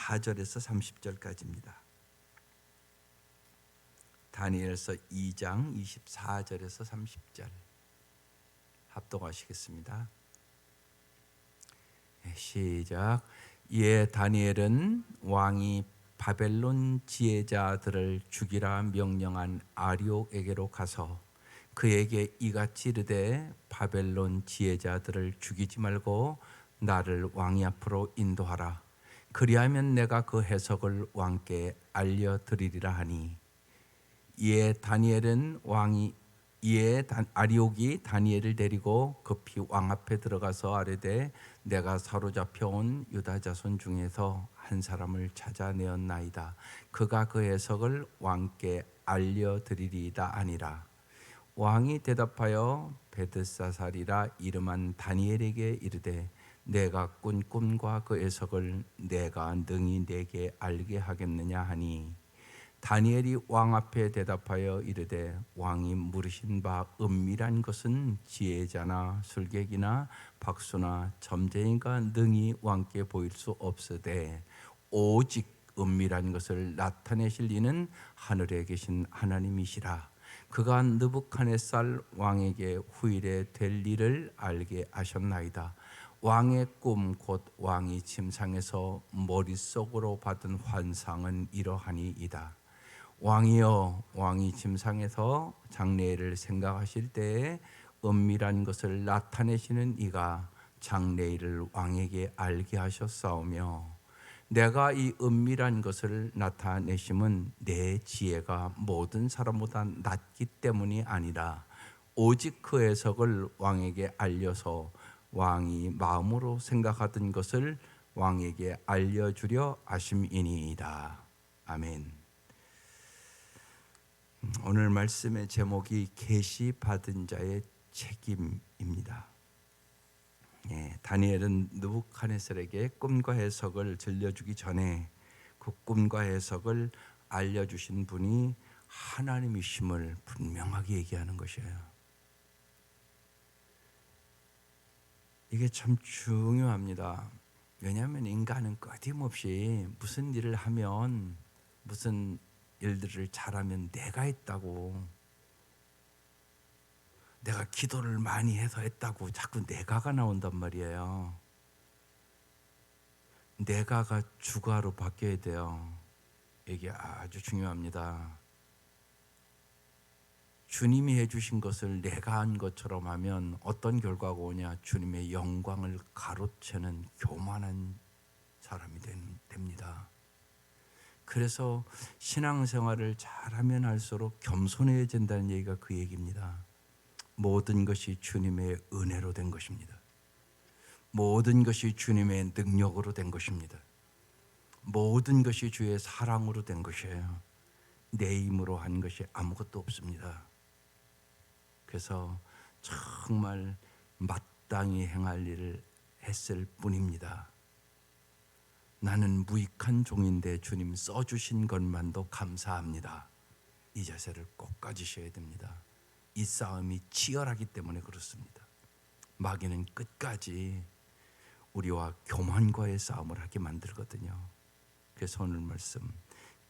24절에서 30절까지입니다. 다니엘서 2장 24절에서 30절 합독하시겠습니다. 시작. 이에 다니엘은 왕이 바벨론 지혜자들을 죽이라 명령한 아리옥에게로 가서 그에게 이같이 이르되 바벨론 지혜자들을 죽이지 말고 나를 왕이 앞으로 인도하라. 그리하면 내가 그 해석을 왕께 알려드리리라 하니 이에 아리옥이 다니엘을 데리고 급히 왕 앞에 들어가서 아뢰되 내가 사로잡혀 온 유다 자손 중에서 한 사람을 찾아내었나이다. 그가 그 해석을 왕께 알려드리리이다 하니라. 왕이 대답하여 베드사살이라 이름한 다니엘에게 이르되 내가 꾼 꿈과 그 해석을 내가 능히 내게 알게 하겠느냐 하니 다니엘이 왕 앞에 대답하여 이르되 왕이 물으신 바 은밀한 것은 지혜자나 술객이나 박수나 점쟁이가 능히 왕께 보일 수 없으되 오직 은밀한 것을 나타내실 이는 하늘에 계신 하나님이시라. 그가 느부갓네살 왕에게 후일에 될 일을 알게 하셨나이다. 왕의 꿈 곧 왕이 침상에서 머릿속으로 받은 환상은 이러하니이다. 왕이여, 왕이 침상에서 장래일을 생각하실 때에 은밀한 것을 나타내시는 이가 장래일을 왕에게 알게 하셨사오며 내가 이 은밀한 것을 나타내심은 내 지혜가 모든 사람보다 낮기 때문이 아니라 오직 그 해석을 왕에게 알려서 왕이 마음으로 생각하던 것을 왕에게 알려주려 하심이니이다. 아멘. 오늘 말씀의 제목이 계시 받은 자의 책임입니다. 다니엘은 느부갓네살에게 꿈과 해석을 들려주기 전에 그 꿈과 해석을 알려주신 분이 하나님이심을 분명하게 얘기하는 것이에요. 이게 참 중요합니다. 왜냐하면 인간은 끊임없이 무슨 일을 하면 무슨 일들을 잘하면 내가 했다고, 내가 기도를 많이 해서 했다고 자꾸 내가가 나온단 말이에요. 내가가 주가로 바뀌어야 돼요. 이게 아주 중요합니다. 주님이 해주신 것을 내가 한 것처럼 하면 어떤 결과가 오냐? 주님의 영광을 가로채는 교만한 사람이 됩니다. 그래서 신앙생활을 잘하면 할수록 겸손해야 된다는 얘기가 그 얘기입니다. 모든 것이 주님의 은혜로 된 것입니다. 모든 것이 주님의 능력으로 된 것입니다. 모든 것이 주의 사랑으로 된 것이에요. 내 힘으로 한 것이 아무것도 없습니다. 그래서 정말 마땅히 행할 일을 했을 뿐입니다. 나는 무익한 종인데 주님 써주신 것만도 감사합니다. 이 자세를 꼭 가지셔야 됩니다. 이 싸움이 치열하기 때문에 그렇습니다. 마귀는 끝까지 우리와 교만과의 싸움을 하게 만들거든요. 그래서 오늘 말씀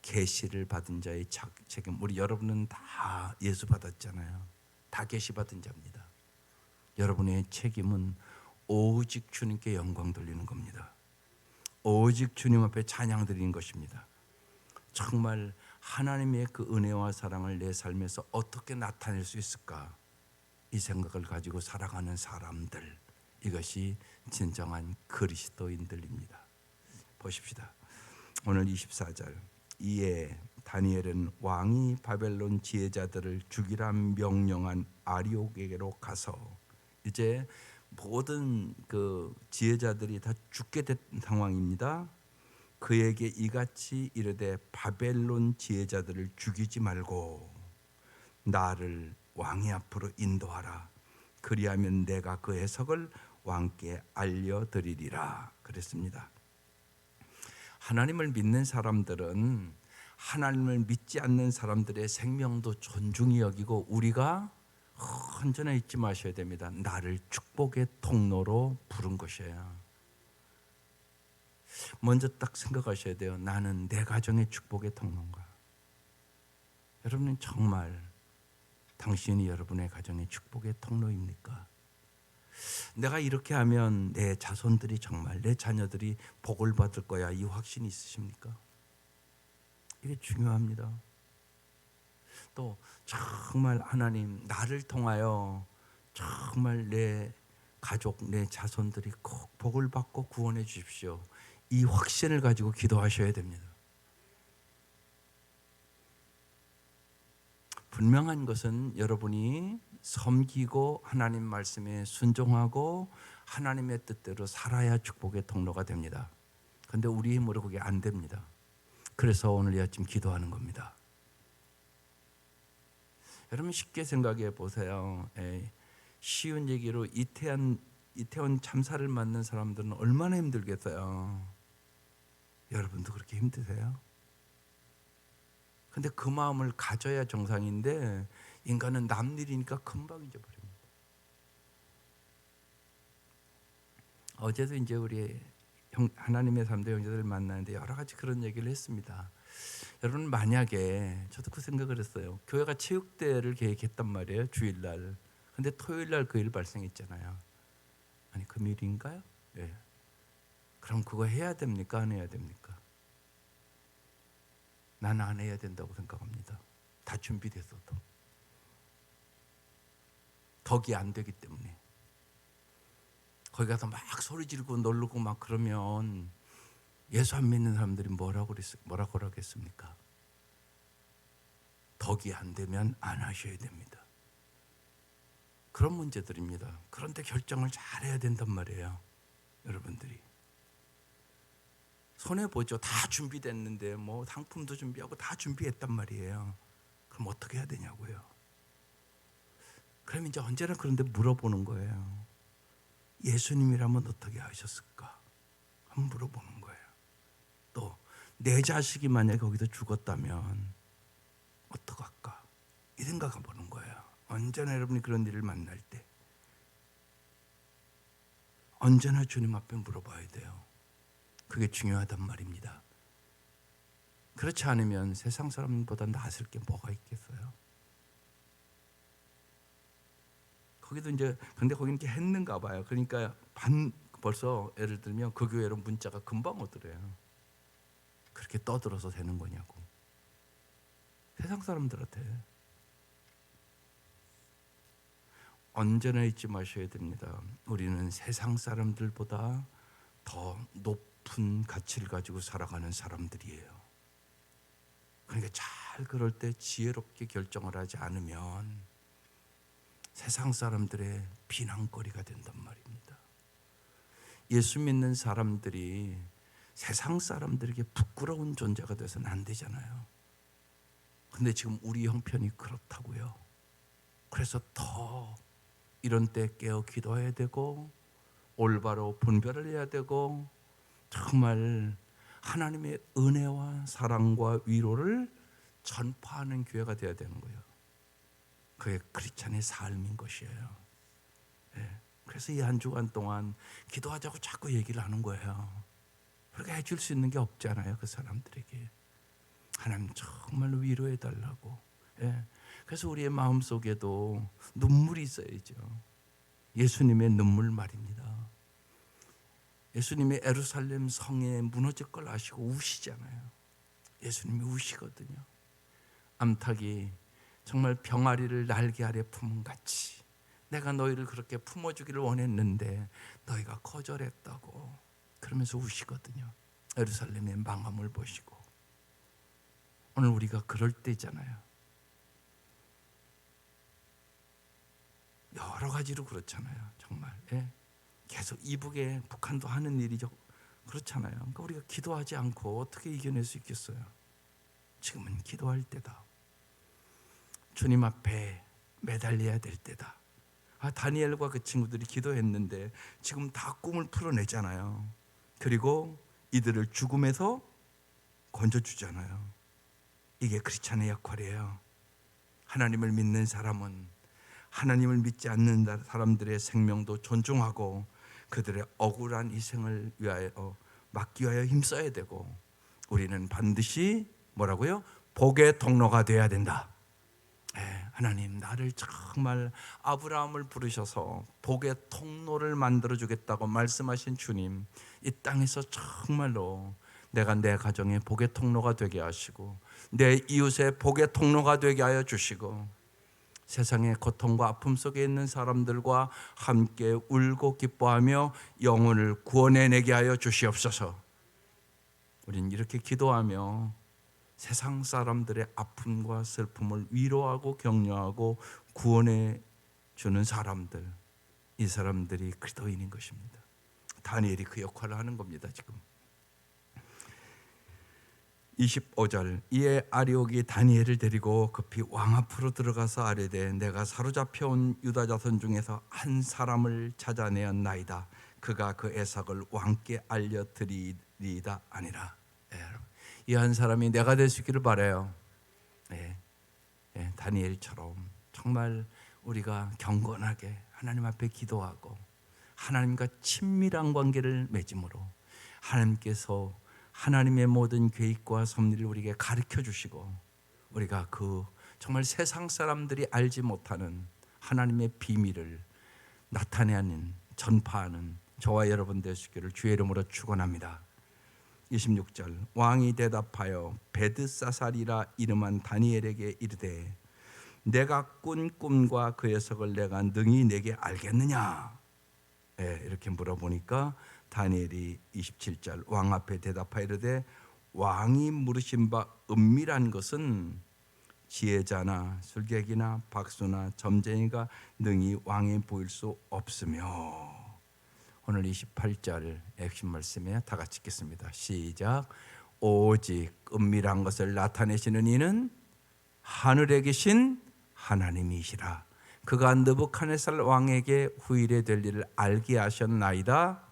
계시를 받은 자의 책임. 우리 여러분은 다 예수 받았잖아요. 다 계시 받은 자입니다. 여러분의 책임은 오직 주님께 영광 돌리는 겁니다. 오직 주님 앞에 찬양 드리는 것입니다. 정말 하나님의 그 은혜와 사랑을 내 삶에서 어떻게 나타낼 수 있을까? 이 생각을 가지고 살아가는 사람들, 이것이 진정한 그리스도인들입니다. 보십시다. 오늘 24절. 이에 다니엘은 왕이 바벨론 지혜자들을 죽이라 명령한 아리옥에게로 가서, 이제 모든 그 지혜자들이 다 죽게 된 상황입니다. 그에게 이같이 이르되 바벨론 지혜자들을 죽이지 말고 나를 왕의 앞으로 인도하라. 그리하면 내가 그 해석을 왕께 알려드리리라 그랬습니다. 하나님을 믿는 사람들은 하나님을 믿지 않는 사람들의 생명도 존중히 여기고, 우리가 언제나 잊지 마셔야 됩니다. 나를 축복의 통로로 부른 것이에요. 먼저 딱 생각하셔야 돼요. 나는 내 가정의 축복의 통로인가? 여러분은 정말 당신이 여러분의 가정의 축복의 통로입니까? 내가 이렇게 하면 내 자손들이 정말 내 자녀들이 복을 받을 거야, 이 확신이 있으십니까? 이게 중요합니다. 또 정말 하나님 나를 통하여 정말 내 가족, 내 자손들이 꼭 복을 받고 구원해 주십시오. 이 확신을 가지고 기도하셔야 됩니다. 분명한 것은 여러분이 섬기고 하나님 말씀에 순종하고 하나님의 뜻대로 살아야 축복의 통로가 됩니다. 그런데 우리 힘으로 그게 안 됩니다. 그래서 오늘 이 아침 기도하는 겁니다. 여러분 쉽게 생각해 보세요. 쉬운 얘기로 이태원 참사를 맡는 사람들은 얼마나 힘들겠어요. 여러분도 그렇게 힘드세요? 근데 그 마음을 가져야 정상인데 인간은 남 일이니까 금방 잊어버립니다. 어제도 이제 우리 하나님의 사람들 형제들을 만나는데 여러 가지 그런 얘기를 했습니다. 여러분 만약에 저도 그 생각을 했어요. 교회가 체육대회를 계획했단 말이에요. 주일날. 근데 토요일날 그 일 발생했잖아요. 아니 금요일인가요? 예. 그럼 그거 해야 됩니까? 안 해야 됩니까? 나는 안 해야 된다고 생각합니다. 다 준비됐어도 덕이 안 되기 때문에. 거기 가서 막 소리 지르고 놀고 막 그러면 예수 안 믿는 사람들이 뭐라고 그러겠습니까? 덕이 안 되면 안 하셔야 됩니다. 그런 문제들입니다. 그런데 결정을 잘 해야 된단 말이에요. 여러분들이 손해보죠. 다 준비됐는데 뭐 상품도 준비하고 다 준비했단 말이에요. 그럼 어떻게 해야 되냐고요. 그럼 이제 언제나 그런데 물어보는 거예요. 예수님이라면 어떻게 하셨을까? 한번 물어보는 거예요. 또 내 자식이 만약에 거기서 죽었다면 어떡할까? 이 생각해 보는 거예요. 언제나 여러분이 그런 일을 만날 때 언제나 주님 앞에 물어봐야 돼요. 그게 중요하단 말입니다. 그렇지 않으면 세상 사람보다 나았을 게 뭐가 있겠어요? 거기도 이제 근데 거기는 이렇게 했는가 봐요. 그러니까 벌써 예를 들면 그 교회로 문자가 금방 오더래요. 그렇게 떠들어서 되는 거냐고. 세상 사람들한테 언제나 잊지 마셔야 됩니다. 우리는 세상 사람들보다 더 높은 가치를 가지고 살아가는 사람들이에요. 그러니까 잘 그럴 때 지혜롭게 결정을 하지 않으면 세상 사람들의 비난거리가 된단 말입니다. 예수 믿는 사람들이 세상 사람들에게 부끄러운 존재가 돼서는 안 되잖아요. 근데 지금 우리 형편이 그렇다고요. 그래서 더 이런 때 깨어 기도해야 되고 올바로 분별을 해야 되고 정말 하나님의 은혜와 사랑과 위로를 전파하는 교회가 되어야 되는 거예요. 그게 크리스찬의 삶인 것이에요. 예. 그래서 이 한 주간 동안 기도하자고 자꾸 얘기를 하는 거예요. 그렇게 해줄 수 있는 게 없잖아요. 그 사람들에게. 하나님 정말로 위로해 달라고. 예. 그래서 우리의 마음속에도 눈물이 있어야죠. 예수님의 눈물 말입니다. 예수님이 예루살렘 성에 무너질 걸 아시고 우시잖아요. 예수님이 우시거든요. 암탉이 정말 병아리를 날개 아래 품은 같이 내가 너희를 그렇게 품어주기를 원했는데 너희가 거절했다고 그러면서 우시거든요. 예루살렘의 망함을 보시고. 오늘 우리가 그럴 때잖아요. 여러 가지로 그렇잖아요. 정말. 예. 계속 이북에 북한도 하는 일이죠. 그렇잖아요. 그러니까 우리가 기도하지 않고 어떻게 이겨낼 수 있겠어요? 지금은 기도할 때다. 주님 앞에 매달려야 될 때다. 다니엘과 그 친구들이 기도했는데 지금 다 꿈을 풀어내잖아요. 그리고 이들을 죽음에서 건져주잖아요. 이게 크리스찬의 역할이에요. 하나님을 믿는 사람은 하나님을 믿지 않는 사람들의 생명도 존중하고 그들의 억울한 희생을 위하여 막기 위하여 힘써야 되고, 우리는 반드시 뭐라고요? 복의 통로가 되어야 된다. 하나님, 나를 정말 아브라함을 부르셔서 복의 통로를 만들어 주겠다고 말씀하신 주님, 이 땅에서 정말로 내가 내 가정의 복의 통로가 되게 하시고, 내 이웃의 복의 통로가 되게 하여 주시고, 세상의 고통과 아픔 속에 있는 사람들과 함께 울고 기뻐하며 영혼을 구원해내게 하여 주시옵소서. 우린 이렇게 기도하며 세상 사람들의 아픔과 슬픔을 위로하고 격려하고 구원해 주는 사람들, 이 사람들이 그리스도인인 것입니다. 다니엘이 그 역할을 하는 겁니다. 지금 25절, 이에 아리옥이 다니엘을 데리고 급히 왕 앞으로 들어가서 아뢰되 내가 사로잡혀온 유다 자손 중에서 한 사람을 찾아내었나이다. 그가 그 애삭을 왕께 알려드리리이다 아니라. 이 한 사람이 내가 될 수 있기를 바라요. 다니엘처럼 정말 우리가 경건하게 하나님 앞에 기도하고 하나님과 친밀한 관계를 맺음으로 하나님께서 하나님의 모든 계획과 섭리를 우리에게 가르쳐 주시고, 우리가 그 정말 세상 사람들이 알지 못하는 하나님의 비밀을 나타내는, 전파하는 저와 여러분 될 수 있기를 주의 이름으로 축원합니다. 26절, 왕이 대답하여 베드사살이라 이름한 다니엘에게 이르되 내가 꾼 꿈과 그 해석을 내가 능히 내게 알겠느냐? 이렇게 물어보니까 다니엘이 27절, 왕 앞에 대답하여 이르되 왕이 물으신 바 은밀한 것은 지혜자나 술객이나 박수나 점쟁이가 능히 왕에 보일 수 없으며. 오늘 28절 핵심 말씀에 다 같이 읽겠습니다. 시작. 오직 은밀한 것을 나타내시는 이는 하늘에 계신 하나님이시라. 그가 느부갓네살 왕에게 후일에 될 일을 알게 하셨나이다.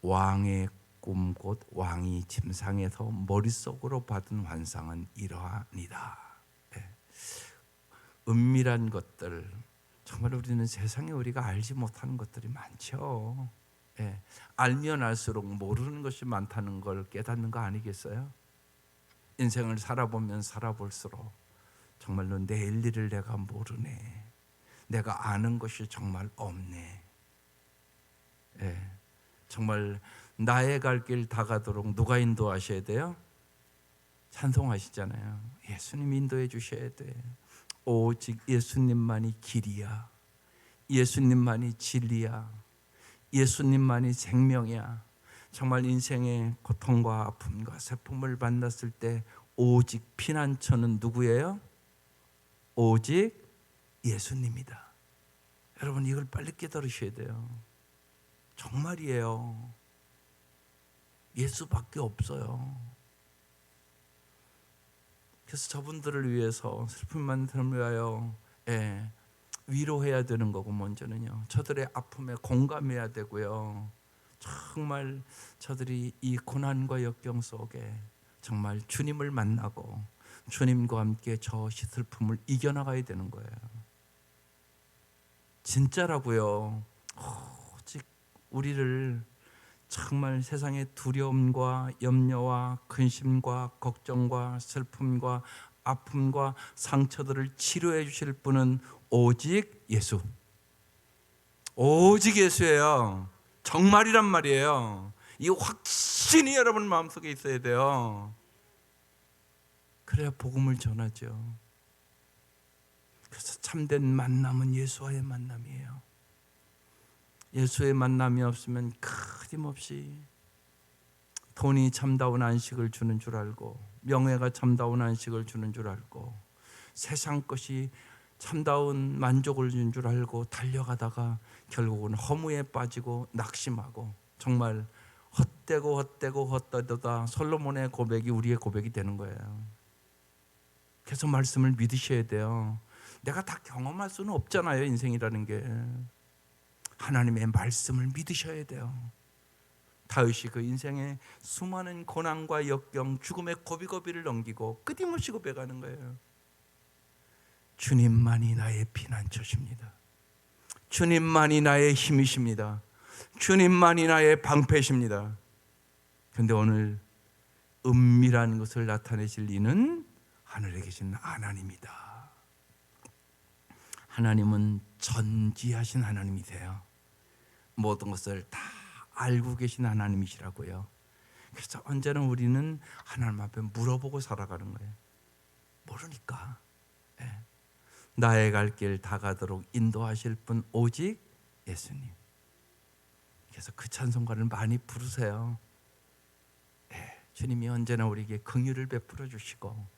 왕의 꿈 곧 왕이 침상에서 머릿속으로 받은 환상은 이러하니라. 은밀한 것들, 정말 우리는 세상에 우리가 알지 못하는 것들이 많죠. 알면 알수록 모르는 것이 많다는 걸 깨닫는 거 아니겠어요? 인생을 살아보면 살아볼수록 정말로 내일 일을 내가 모르네, 내가 아는 것이 정말 없네. 정말 나의 갈 길 다 가도록 누가 인도하셔야 돼요? 찬송하시잖아요. 예수님 인도해 주셔야 돼. 오직 예수님만이 길이야, 예수님만이 진리야, 예수님만이 생명이야. 정말 인생의 고통과 아픔과 슬픔을 만났을 때 오직 피난처는 누구예요? 오직 예수님이다. 여러분, 이걸 빨리 깨달으셔야 돼요. 정말이에요. 예수밖에 없어요. 그래서 저분들을 위해서 슬픔만 위하여 위로해야 되는 거고, 먼저는요 저들의 아픔에 공감해야 되고요, 정말 저들이 이 고난과 역경 속에 정말 주님을 만나고 주님과 함께 저 슬픔을 이겨나가야 되는 거예요. 진짜라고요. 오직 우리를 정말 세상의 두려움과 염려와 근심과 걱정과 슬픔과 아픔과 상처들을 치료해 주실 분은 오직 예수, 오직 예수예요. 정말이란 말이에요. 이 확신이 여러분 마음속에 있어야 돼요. 그래야 복음을 전하죠. 그래서 참된 만남은 예수와의 만남이에요. 예수의 만남이 없으면 끊임없이 돈이 참다운 안식을 주는 줄 알고, 명예가 참다운 안식을 주는 줄 알고, 세상 것이 참다운 만족을 주는 줄 알고 달려가다가 결국은 허무에 빠지고 낙심하고 정말 헛되고 헛되다 솔로몬의 고백이 우리의 고백이 되는 거예요. 그래서 말씀을 믿으셔야 돼요. 내가 다 경험할 수는 없잖아요. 인생이라는 게. 하나님의 말씀을 믿으셔야 돼요. 다윗이 그 인생의 수많은 고난과 역경, 죽음의 고비고비를 넘기고 끊임없이 고백하는 거예요. 주님만이 나의 피난처십니다. 주님만이 나의 힘이십니다. 주님만이 나의 방패십니다. 그런데 오늘 은밀한 것을 나타내실 이는 하늘에 계신 하나님이다. 하나님은 전지하신 하나님이세요. 모든 것을 다 알고 계신 하나님이시라고요. 그래서 언제나 우리는 하나님 앞에 물어보고 살아가는 거예요. 모르니까. 나의 갈 길 다 가도록 인도하실 분 오직 예수님. 그래서 그 찬송가를 많이 부르세요. 주님이 언제나 우리에게 긍휼을 베풀어 주시고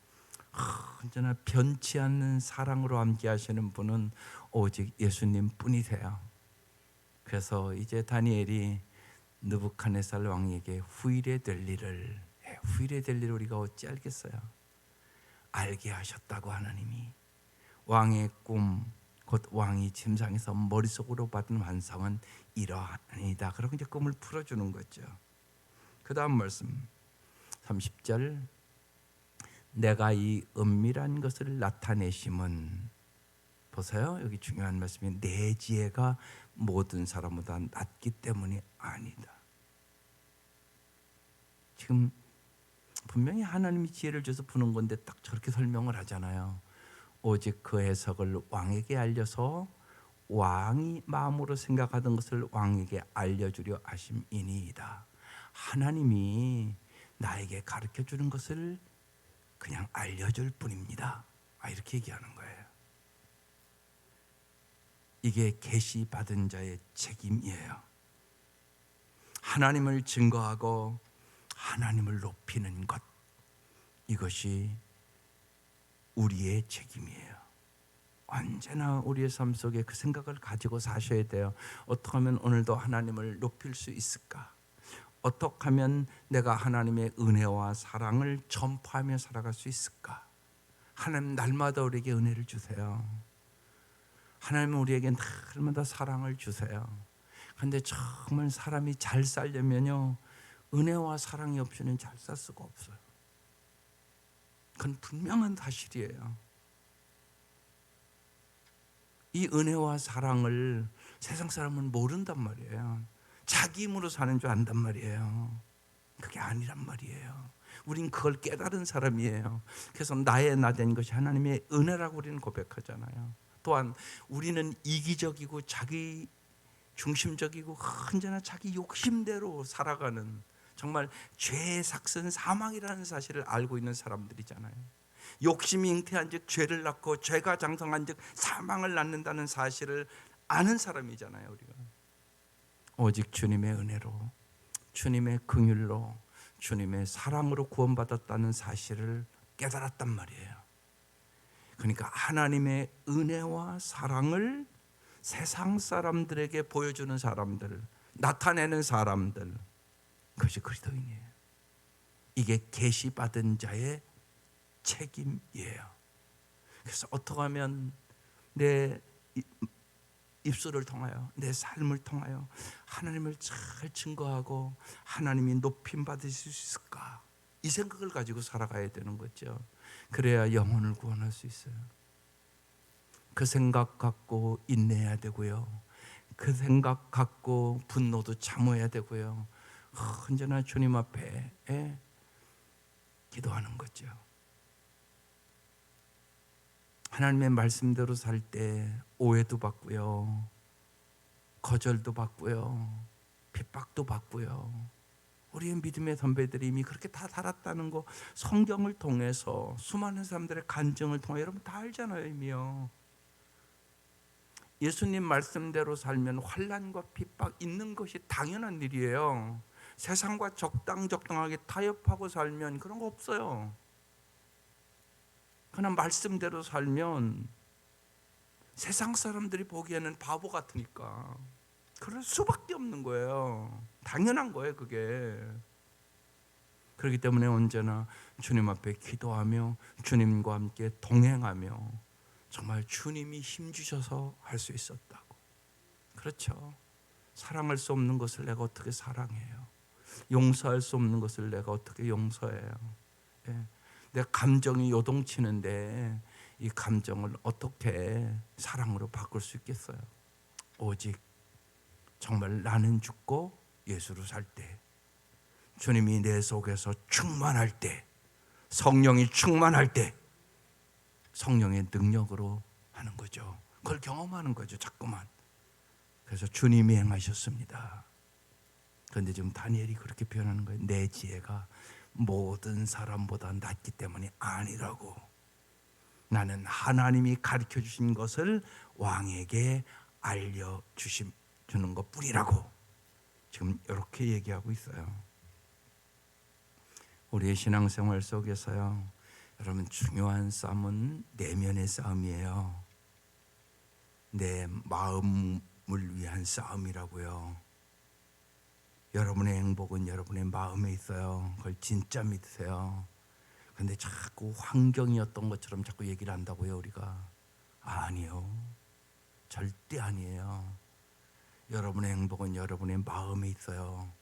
언제나 변치 않는 사랑으로 함께하시는 분은 오직 예수님 뿐이세요. 그래서 이제 다니엘이 느부갓네살 왕에게 후일에 될 일을 우리가 어찌 알겠어요? 알게 하셨다고. 하나님이 왕의 꿈, 곧 왕이 침상에서 머릿속으로 받은 환상은 이러하니이다. 그러고 이제 꿈을 풀어주는 거죠. 그 다음 말씀 30절, 내가 이 은밀한 것을 나타내심은, 보세요, 여기 중요한 말씀이 내 지혜가 모든 사람보다 낫기 때문이 아니다. 지금 분명히 하나님이 지혜를 줘서 푸는 건데 딱 저렇게 설명을 하잖아요. 오직 그 해석을 왕에게 알려서 왕이 마음으로 생각하던 것을 왕에게 알려주려 하심이니이다. 하나님이 나에게 가르쳐주는 것을 그냥 알려줄 뿐입니다. 이렇게 얘기하는 거예요. 이게 계시받은 자의 책임이에요. 하나님을 증거하고 하나님을 높이는 것, 이것이 우리의 책임이에요. 언제나 우리의 삶 속에 그 생각을 가지고 사셔야 돼요. 어떻게 하면 오늘도 하나님을 높일 수 있을까? 어떻게 하면 내가 하나님의 은혜와 사랑을 전파하며 살아갈 수 있을까? 하나님 날마다 우리에게 은혜를 주세요. 하나님은 우리에게 날마다 사랑을 주세요. 그런데 정말 사람이 잘 살려면요, 은혜와 사랑이 없이는 잘 살 수가 없어요. 그건 분명한 사실이에요. 이 은혜와 사랑을 세상 사람은 모른단 말이에요. 자기 힘으로 사는 줄 안단 말이에요. 그게 아니란 말이에요. 우린 그걸 깨달은 사람이에요. 그래서 나의 나된 것이 하나님의 은혜라고 우리는 고백하잖아요. 또한 우리는 이기적이고 자기 중심적이고 언제나 자기 욕심대로 살아가는, 정말 죄의 삭은 사망이라는 사실을 알고 있는 사람들이잖아요. 욕심이 잉태한 즉 죄를 낳고 죄가 장성한 즉 사망을 낳는다는 사실을 아는 사람이잖아요. 우리가 오직 주님의 은혜로, 주님의 긍휼로, 주님의 사랑으로 구원받았다는 사실을 깨달았단 말이에요. 그러니까 하나님의 은혜와 사랑을 세상 사람들에게 보여주는 사람들, 나타내는 사람들, 그것이 그리스도인이에요. 이게 계시받은 자의 책임이에요. 그래서 어떻게 하면 내 입술을 통하여, 내 삶을 통하여 하나님을 잘 증거하고 하나님이 높임 받으실 수 있을까? 이 생각을 가지고 살아가야 되는 거죠. 그래야 영혼을 구원할 수 있어요. 그 생각 갖고 인내해야 되고요. 그 생각 갖고 분노도 참아야 되고요. 언제나 주님 앞에 기도하는 거죠. 하나님의 말씀대로 살 때 오해도 받고요, 거절도 받고요, 핍박도 받고요. 우리의 믿음의 선배들이 이미 그렇게 다 살았다는 거 성경을 통해서, 수많은 사람들의 간증을 통해 여러분 다 알잖아요. 이미요. 예수님 말씀대로 살면 환난과 핍박 있는 것이 당연한 일이에요. 세상과 적당하게 타협하고 살면 그런 거 없어요. 그러나 말씀대로 살면 세상 사람들이 보기에는 바보 같으니까 그럴 수밖에 없는 거예요. 당연한 거예요, 그게. 그렇기 때문에 언제나 주님 앞에 기도하며 주님과 함께 동행하며 정말 주님이 힘주셔서 할 수 있었다고. 그렇죠. 사랑할 수 없는 것을 내가 어떻게 사랑해요? 용서할 수 없는 것을 내가 어떻게 용서해요? 내 감정이 요동치는데 이 감정을 어떻게 사랑으로 바꿀 수 있겠어요? 오직 정말 나는 죽고 예수로 살 때, 주님이 내 속에서 충만할 때, 성령이 충만할 때 성령의 능력으로 하는 거죠. 그걸 경험하는 거죠, 자꾸만. 그래서 주님이 행하셨습니다. 그런데 지금 다니엘이 그렇게 표현하는 거예요. 내 지혜가 모든 사람보다 낫기 때문이 아니라고. 나는 하나님이 가르쳐 주신 것을 왕에게 알려주는 것뿐이라고 지금 이렇게 얘기하고 있어요. 우리의 신앙생활 속에서요, 여러분, 중요한 싸움은 내면의 싸움이에요. 내 마음을 위한 싸움이라고요. 여러분의 행복은 여러분의 마음에 있어요. 그걸 진짜 믿으세요. 그런데 자꾸 환경이었던 것처럼 자꾸 얘기를 한다고요, 우리가. 아니요, 절대 아니에요. 여러분의 행복은 여러분의 마음에 있어요.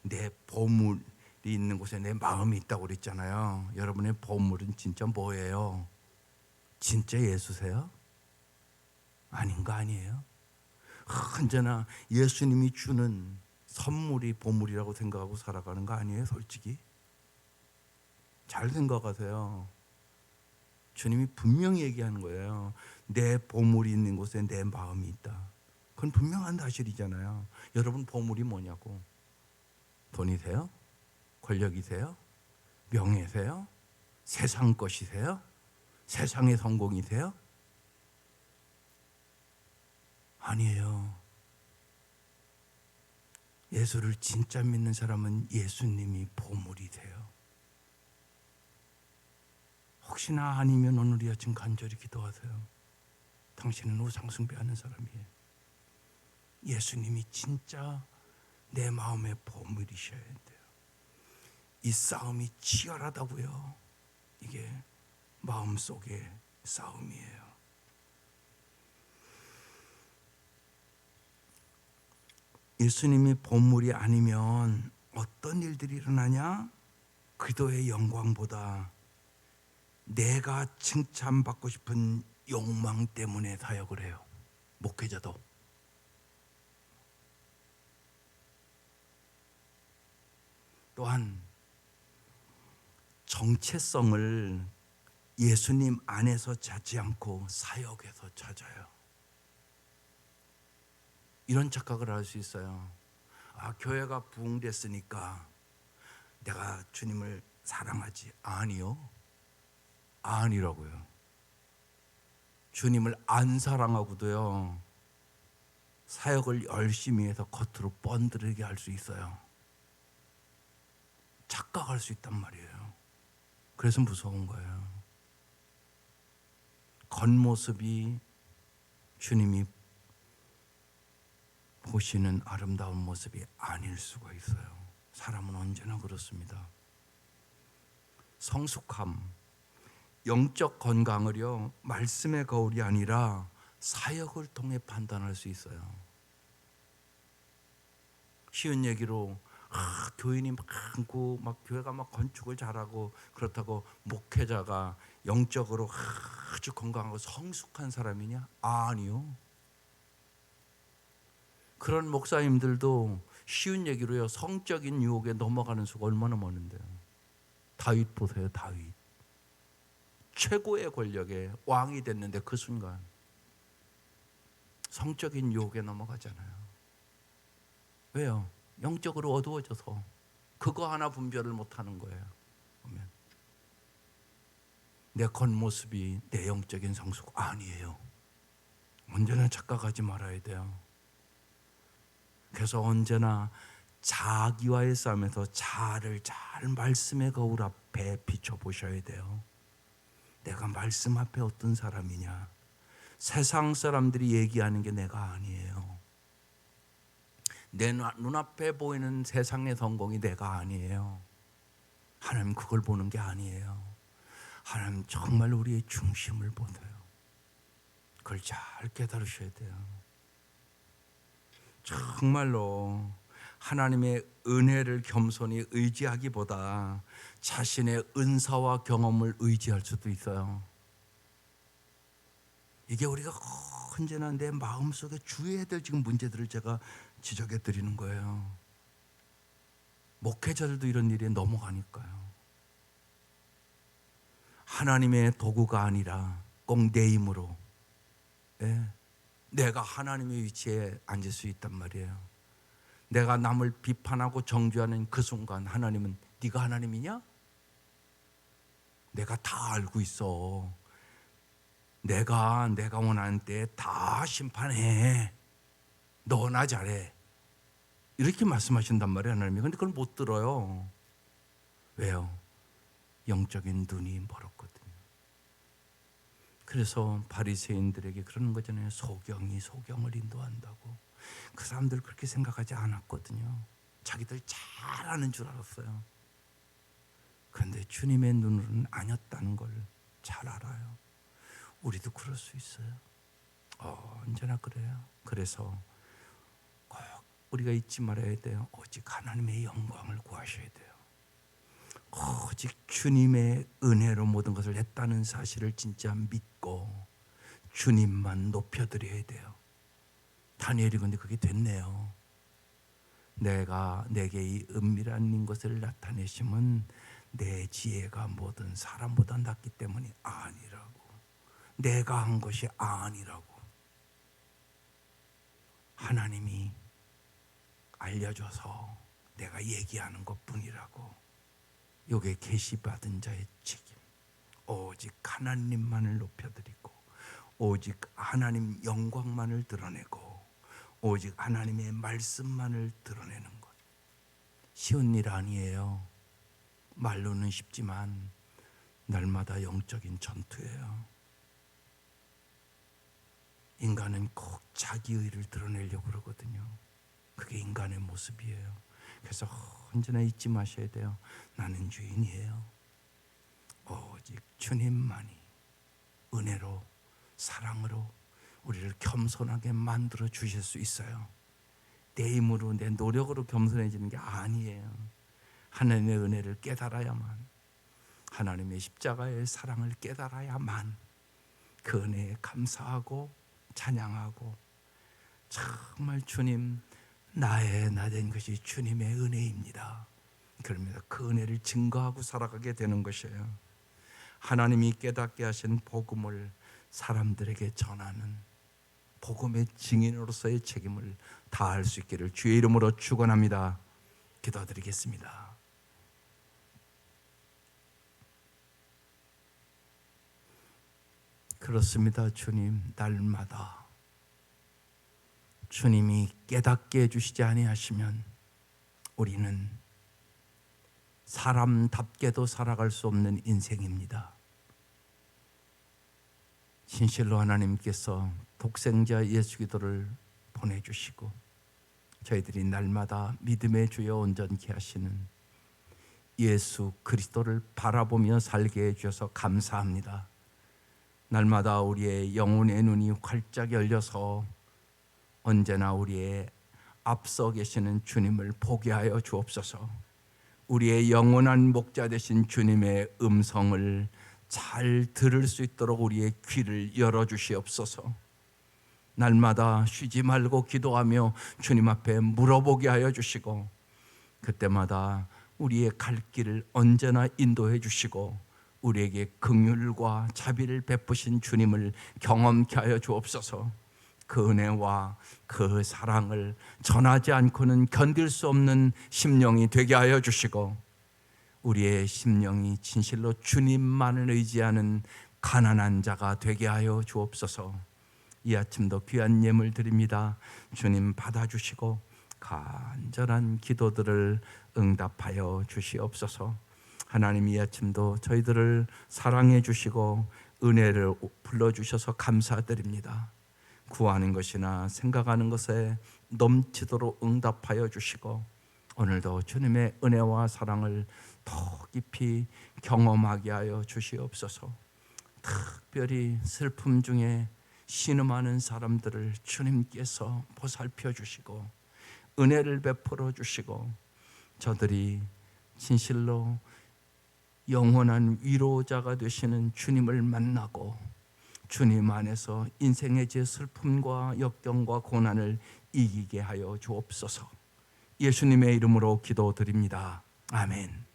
내 보물이 있는 곳에 내 마음이 있다고 그랬잖아요. 여러분의 보물은 진짜 뭐예요? 진짜 예수세요? 아닌 거 아니에요? 언제나 예수님이 주는 선물이 보물이라고 생각하고 살아가는 거 아니에요, 솔직히? 잘 생각하세요. 주님이 분명히 얘기하는 거예요. 내 보물이 있는 곳에 내 마음이 있다. 그건 분명한 사실이잖아요. 여러분 보물이 뭐냐고. 돈이세요? 권력이세요? 명예세요? 세상 것이세요? 세상의 성공이세요? 아니에요. 예수를 진짜 믿는 사람은 예수님이 보물이세요. 혹시나 아니면 오늘 이 아침 간절히 기도하세요. 당신은 우상 숭배하는 사람이에요. 예수님이 진짜 내 마음의 보물이셔야 돼요. 이 싸움이 치열하다고요. 이게 마음속의 싸움이에요. 예수님이 보물이 아니면 어떤 일들이 일어나냐? 기도의 영광보다 내가 칭찬받고 싶은 욕망 때문에 사역을 해요. 목회자도. 또한 정체성을 예수님 안에서 찾지 않고 사역에서 찾아요. 이런 착각을 할 수 있어요. 교회가 부흥됐으니까 내가 주님을 사랑하지. 아니요. 아니라고요. 주님을 안 사랑하고도요, 사역을 열심히 해서 겉으로 번들게 할 수 있어요. 착각할 수 있단 말이에요. 그래서 무서운 거예요. 겉모습이 주님이 보시는 아름다운 모습이 아닐 수가 있어요. 사람은 언제나 그렇습니다. 성숙함, 영적 건강을요, 말씀의 거울이 아니라 사역을 통해 판단할 수 있어요. 쉬운 얘기로 교인이 많고 막 교회가 막 건축을 잘하고 그렇다고 목회자가 영적으로 아주 건강하고 성숙한 사람이냐? 아니요. 그런 목사님들도 쉬운 얘기로요, 성적인 유혹에 넘어가는 수가 얼마나 많은데요. 다윗 보세요. 다윗 최고의 권력의 왕이 됐는데 그 순간 성적인 유혹에 넘어가잖아요. 왜요? 영적으로 어두워져서 그거 하나 분별을 못하는 거예요. 보면 내 겉모습이 내 영적인 성숙 아니에요. 언제나 착각하지 말아야 돼요. 그래서 언제나 자기와의 싸움에서 자아를 잘 말씀의 거울 앞에 비춰보셔야 돼요. 내가 말씀 앞에 어떤 사람이냐. 세상 사람들이 얘기하는 게 내가 아니에요. 내 눈앞에 보이는 세상의 성공이 내가 아니에요. 하나님 그걸 보는 게 아니에요. 하나님 정말 우리의 중심을 보세요. 그걸 잘 깨달으셔야 돼요. 정말로 하나님의 은혜를 겸손히 의지하기보다 자신의 은사와 경험을 의지할 수도 있어요. 이게 우리가 언제나 내 마음속에 주의해야 될 지금 문제들을 제가 지적해 드리는 거예요. 목회자들도 이런 일에 넘어가니까요. 하나님의 도구가 아니라 꼭 내 힘으로, 내가 하나님의 위치에 앉을 수 있단 말이에요. 내가 남을 비판하고 정죄하는 그 순간 하나님은 네가 하나님이냐? 내가 다 알고 있어. 내가 원하는 때 다 심판해. 너나 잘해. 이렇게 말씀하신단 말이에요, 하나님이. 근데 그걸 못 들어요. 왜요? 영적인 눈이 멀었거든요. 그래서 바리새인들에게 그러는 거잖아요. 소경이 소경을 인도한다고. 그 사람들 그렇게 생각하지 않았거든요. 자기들 잘 아는 줄 알았어요. 그런데 주님의 눈으로는 아니었다는 걸 잘 알아요. 우리도 그럴 수 있어요. 언제나 그래요. 그래서 꼭 우리가 잊지 말아야 돼요. 오직 하나님의 영광을 구하셔야 돼요. 오직 주님의 은혜로 모든 것을 했다는 사실을 진짜 믿고 주님만 높여드려야 돼요. 다니엘이 근데 그게 됐네요. 내게 이 은밀한 것을 나타내심은 내 지혜가 뭐든 사람보다 낫기 때문이 아니라고. 내가 한 것이 아니라고. 하나님이 알려줘서 내가 얘기하는 것뿐이라고. 이게 계시받은 자의 책임. 오직 하나님만을 높여드리고 오직 하나님 영광만을 드러내고 오직 하나님의 말씀만을 드러내는 것. 쉬운 일 아니에요. 말로는 쉽지만 날마다 영적인 전투예요. 인간은 꼭 자기 의를 드러내려고 그러거든요. 그게 인간의 모습이에요. 그래서 언제나 잊지 마셔야 돼요. 나는 주인이에요. 오직 주님만이 은혜로 사랑으로 우리를 겸손하게 만들어 주실 수 있어요. 내 힘으로 내 노력으로 겸손해지는 게 아니에요. 하나님의 은혜를 깨달아야만, 하나님의 십자가의 사랑을 깨달아야만 그 은혜에 감사하고 찬양하고 정말 주님 나의 나 된 것이 주님의 은혜입니다. 그러면서 그 은혜를 증거하고 살아가게 되는 것이에요. 하나님이 깨닫게 하신 복음을 사람들에게 전하는 복음의 증인으로서의 책임을 다할 수 있기를 주의 이름으로 축원합니다. 기도드리겠습니다. 그렇습니다. 주님, 날마다 주님이 깨닫게 해주시지 아니하시면 우리는 사람답게도 살아갈 수 없는 인생입니다. 진실로 하나님께서 독생자 예수 그리스도를 보내주시고 저희들이 날마다 믿음의 주여 온전케 하시는 예수 그리스도를 바라보며 살게 해주셔서 감사합니다. 날마다 우리의 영혼의 눈이 활짝 열려서 언제나 우리의 앞서 계시는 주님을 보게 하여 주옵소서. 우리의 영원한 목자 되신 주님의 음성을 잘 들을 수 있도록 우리의 귀를 열어주시옵소서. 날마다 쉬지 말고 기도하며 주님 앞에 물어보게 하여 주시고 그때마다 우리의 갈 길을 언제나 인도해 주시고 우리에게 긍휼과 자비를 베푸신 주님을 경험케 하여 주옵소서. 그 은혜와 그 사랑을 전하지 않고는 견딜 수 없는 심령이 되게 하여 주시고 우리의 심령이 진실로 주님만을 의지하는 가난한 자가 되게 하여 주옵소서. 이 아침도 귀한 예물 드립니다. 주님 받아주시고 간절한 기도들을 응답하여 주시옵소서. 하나님 이 아침도 저희들을 사랑해 주시고 은혜를 불러주셔서 감사드립니다. 구하는 것이나 생각하는 것에 넘치도록 응답하여 주시고 오늘도 주님의 은혜와 사랑을 더 깊이 경험하게 하여 주시옵소서. 특별히 슬픔 중에 신음하는 사람들을 주님께서 보살펴 주시고 은혜를 베풀어 주시고 저들이 진실로 영원한 위로자가 되시는 주님을 만나고 주님 안에서 인생의 제 슬픔과 역경과 고난을 이기게 하여 주옵소서. 예수님의 이름으로 기도드립니다. 아멘.